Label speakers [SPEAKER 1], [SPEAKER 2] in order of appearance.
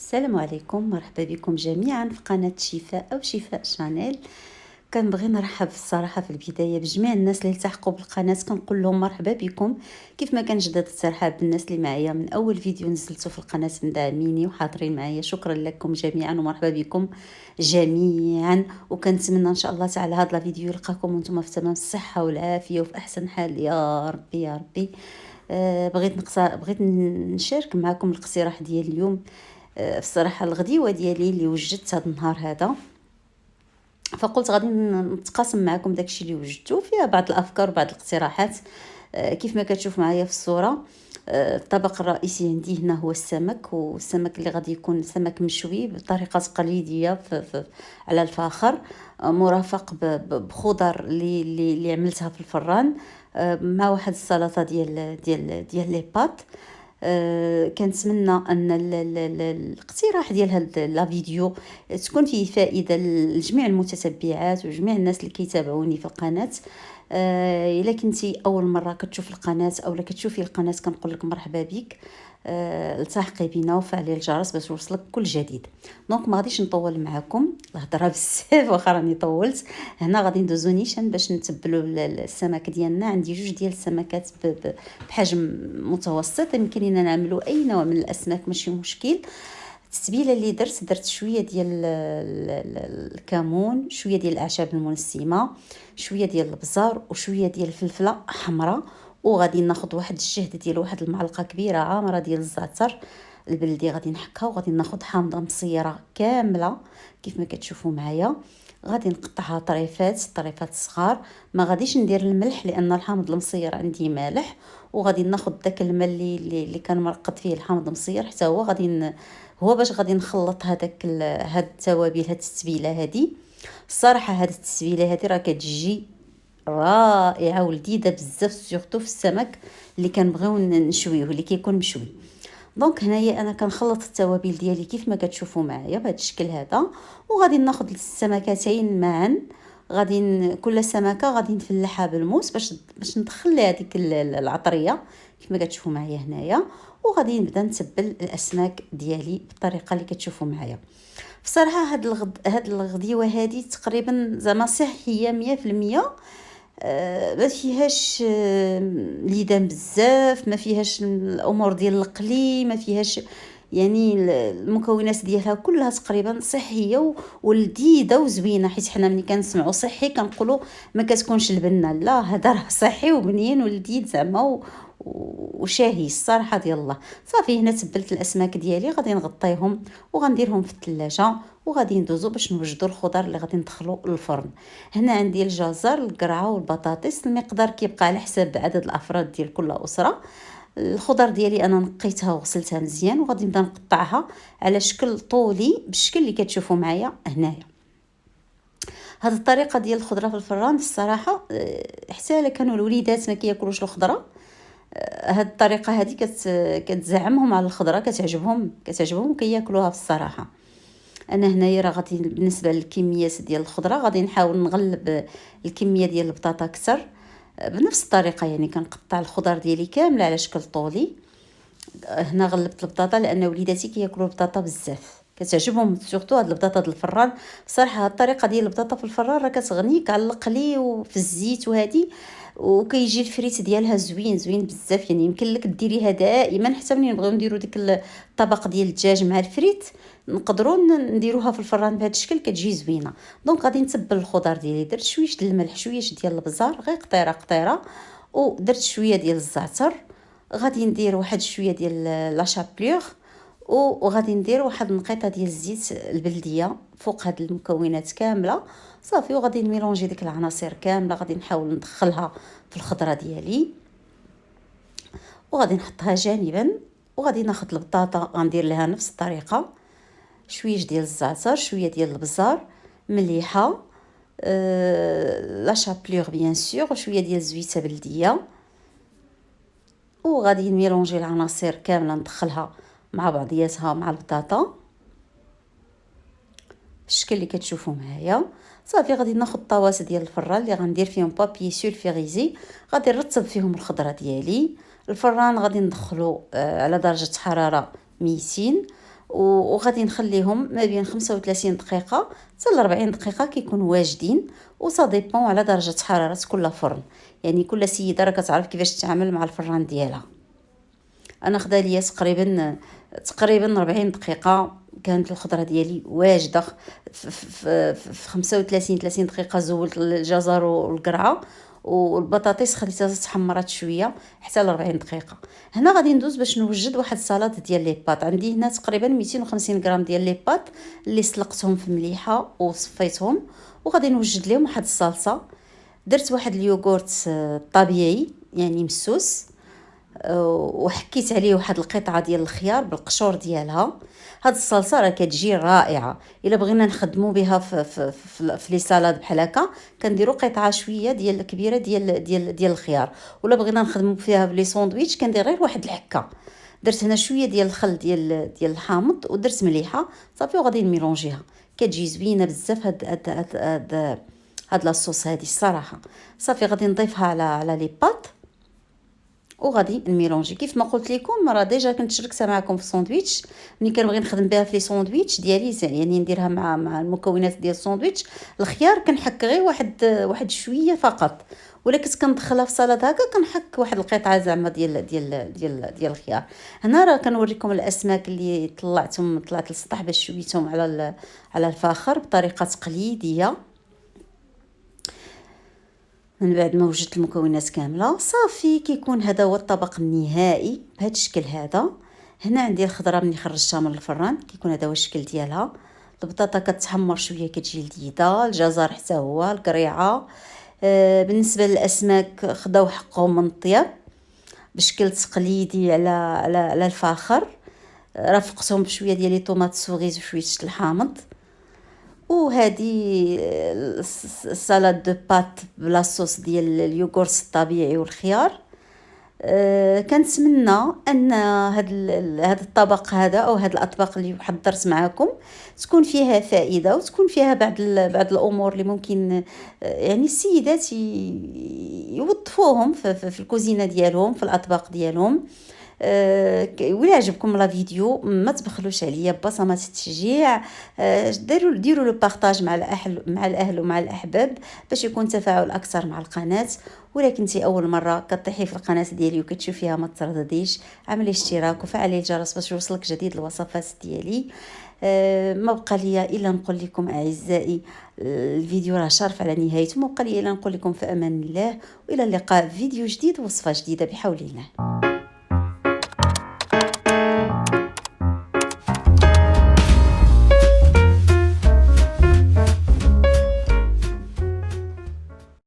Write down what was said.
[SPEAKER 1] السلام عليكم، مرحبا بكم جميعا في قناة شفاء أو شفاء شانيل. كنبغي نرحب الصراحة في البداية بجميع الناس اللي التحقوا بالقناة، كنقول لهم مرحبا بكم. كيف ما كان جدد الترحاب بالناس اللي معايا من أول فيديو نزلته في القناة مدعميني وحاضرين معايا، شكرا لكم جميعا ومرحبا بكم جميعا. وكنتمنى إن شاء الله تعالى هذا الفيديو يلقاكم وانتم في تمام الصحة والعافية وفي أحسن حال يا ربي يا ربي. بغيت نشارك معكم الاقتراح ديال اليوم. بصراحه الغديوه ديالي اللي وجدت هذا النهار هذا، فقلت غادي نتقاسم معكم داكشي اللي وجدته، فيها بعض الافكار وبعض الاقتراحات. كيف ما كتشوف معايا في الصوره، الطبق الرئيسي عندي هنا هو السمك، والسمك اللي غادي يكون سمك مشوي بطريقه تقليديه على الفاخر، مرافق بخضر اللي عملتها في الفران، مع واحد السلطه ديال لي بات. كنتمنى ان الاقتراح ديال هاد لا فيديو تكون فيه فائده لجميع المتتبعات وجميع الناس اللي كيتابعوني في القناه. الا كنتي اول مره كتشوف القناه او لا كتشوفي القناه، كنقول لك مرحبا بك. التحقي بينا وفعلي الجرس باش يوصلك كل جديد. دونك ما غاديش نطول معكم الهضره بزاف واخا راني طولت. هنا غادي ندوزو نيشان باش نتبلوا السمك ديالنا. عندي جوج ديال السمكات بحجم متوسط، يمكن لينا نعملوا اي نوع من الاسماك ماشي مشكل. التتبيله اللي درت شويه ديال الكمون، شويه ديال الاعشاب المنسمه، شويه ديال البزار وشويه ديال الفلفله حمراء. وغادي ناخذ واحد الجهد ديال واحد المعلقه كبيره عامره ديال الزعتر البلدي، غادي نحكها. وغادي ناخذ حامضه مصيره كامله كيف ما كتشوفوا معايا، غادي نقطعها طريفات صغار. ما غاديش ندير الملح لان الحامض المصير عندي مالح، وغادي ناخذ داك الماء اللي كان مرقد فيه الحامض المصير حتى هو هو باش غادي نخلط هاد التوابل، هاد التتبيله هادي. الصراحه هاد التتبيله هادي راه كتجي رائعه ولذيذه بزاف، سورتو في السمك اللي كنبغيو نشويه اللي كيكون مشوي. دونك هنايا انا كنخلط التوابل ديالي كيف ما كتشوفوا معايا بهذا الشكل هذا. وغادي ناخذ السمكتين معا، كل سمكه غادي نفلحها بالموس باش ندخل لها هذيك العطريه كيف ما كتشوفوا معايا هنايا. وغادي نبدا نتبل الاسماك ديالي بالطريقه اللي كتشوفوا معايا. بصراحه هاد الغديوه هذه تقريبا زعما صحيه 100%. ما فيهاش ليدان بزاف، ما فيهاش الامور ديال القلي، ما فيهاش يعني المكونات ديالها كلها تقريبا صحيه ولذيذه وزوينه. حيت حنا ملي كنسمعوا صحي كنقولوا ما كتكونش البنه، لا هذا راه صحي وبنين ولذيذ زعما وشاهي الصراحه ديال الله. صافي هنا تبلت الاسماك ديالي، غادي نغطيهم وغنديرهم في الثلاجه. وغادي ندوزو باش نوجدوا الخضر اللي غادي ندخلو للفرن. هنا عندي الجزر، القرعه والبطاطس، المقدار كيبقى على حساب عدد الافراد ديال كل اسره. الخضر ديالي انا نقيتها وغسلتها مزيان، وغادي نبدا نقطعها على شكل طولي بالشكل اللي كتشوفوا معايا هنايا. هذه الطريقه ديال الخضره في الفران الصراحه، حتى الا كانوا الوليدات ما كياكلوش الخضره، هاد الطريقه هذه كتزعمهم على الخضره، كتعجبهم كياكلوها في الصراحه. انا هنايا راه غادي بالنسبه للكميات ديال الخضره غادي نحاول نغلب الكميه ديال البطاطا اكثر. بنفس الطريقه يعني كنقطع الخضر ديالي كامله على شكل طولي. هنا غلبت البطاطا لان وليداتي كياكلوا البطاطا بزاف، كتعجبهم سورتو هاد البطاطا ديال الفران. بصراحه هاد الطريقه ديال البطاطا في الفران راه كتغنيك على القلي وفي الزيت وهادي، وكيجي الفريت ديالها زوين بزاف. يعني يمكن لك ديريها دائما، حتى ملي نبغيو نديرو ديك الطبق ديال الدجاج مع الفريت نقدروا نديروها في الفران بهذا الشكل، كتجي زوينه. دونك غادي نتبل الخضر ديالي، درت شويه ديال الملح، شويه ديال البزار غير قطيره، ودرت شويه ديال الزعتر. غادي ندير واحد شويه ديال لا شابلور، وغادي ندير واحد النقيطه ديال الزيت البلديه فوق هاد المكونات كامله. صافي وغادي نميلونجي ديك العناصر كامله، غادي نحاول ندخلها في الخضره ديالي وغادي نحطها جانبا. وغادي ناخذ البطاطا غندير لها نفس الطريقه، شويه ديال الزعتر، شويه ديال البزار، مليحه، لا شابلور بيان سور، وشويه ديال الزويته بلديه. وغادي نميلونجي العناصر كامله ندخلها مع بعضياتها مع البطاطا الشكل اللي كتشوفوا معايا. صافي غادي ناخذ طوات ديال الفران اللي غندير فيهم بابي سولفيغيزي، غادي نرتب فيهم الخضره ديالي. الفران غادي ندخلو على درجه حراره 200، وغادي نخليهم ما بين 35 دقيقه حتى ل 40 دقيقه كيكونوا واجدين، وصا ديبون على درجه حراره كل فرن. يعني كل سيده راه كتعرف كيفاش تتعامل مع الفران ديالها. انا خدا ليا تقريبا 40 دقيقه كانت الخضره ديالي واجده. في 35 30 دقيقه زولت الجزر والقرعه والبطاطس خليتها تحمرات شويه حتى ل 40 دقيقه. هنا غادي ندوز باش نوجد واحد السلطه ديال لي باط. عندي هنا تقريبا 250 غرام ديال لي باط اللي سلقتهم في مليحه وصفيتهم، وغادي نوجد لهم واحد الصلصه. درت واحد اليوغورت طبيعي يعني مسوس، وحكيت عليه واحد القطعه ديال الخيار بالقشور ديالها. هاد الصلصه راه كتجي رائعه. الا بغينا نخدموا بها في لي سالاد بحال هكا كنديروا قطعه شويه ديال كبيره ديال الخيار، ولا بغينا نخدموا فيها بلي ساندويتش كندير غير واحد الحكه. درت هنا شويه ديال الخل ديال الحامض ودرت مليحه صافي، وغادي نميلونجيها. كتجي زوينه بزاف هاد لاصوص هادي الصراحه. صافي غادي نضيفها على لي بات وغادي نميلونجي. كيف ما قلت لكم راه ديجا كنت شاركتها معكم في الساندويتش، ملي كنبغي نخدم بها في لي ساندويتش ديالي يعني نديرها مع المكونات ديال الساندويتش. الخيار كنحك غير واحد شويه فقط، ولا كنت كندخلها في سلطه هكا كنحك واحد القطعه زعما ديال الخيار. هنا راه كنوريكم الاسماك اللي طلعت للسطح باش شويتهم على الفاخر بطريقه تقليديه. من بعد ما وجدت المكونات كامله صافي كيكون هذا هو الطبق النهائي بهذا الشكل هذا. هنا عندي الخضره ملي خرجتها من الفران كيكون هذا هو الشكل ديالها. البطاطا كتحمر شويه كتجي لذيذه، الجزر حتى هو، القريعه. بالنسبه للاسماك خداو حقهم من الطياب بشكل تقليدي على الفاخر. رافقتهم بشويه ديال لي طوماط سوغيز وشويه الحامض. وهذه سالاد دو بات بلا صوص ديال اليوغورت الطبيعي والخيار. كنتمنى ان هذا الطبق هذا او هذه الاطباق اللي حضرت معكم تكون فيها فائده، وتكون فيها بعض الامور اللي ممكن يعني السيدات يوظفوهم في الكوزينه ديالهم في الاطباق ديالهم. ولا عجبكم لا فيديو ما تبخلوش عليا ببصمات التشجيع. ديروا لو بارطاج مع الاهل ومع الاحباب باش يكون تفاعل اكثر مع القناه. ولكن انت اول مره كطيحي في القناه ديالي وكتشوفيها ما تردديش، عملي اشتراك وفعلي الجرس باش يوصلك جديد الوصفات ديالي. ما بقى لي الا نقول لكم اعزائي الفيديو راه شارف على نهايته. ما بقى لي الا نقول لكم في امان الله، والى اللقاء في فيديو جديد ووصفه جديده بحول الله.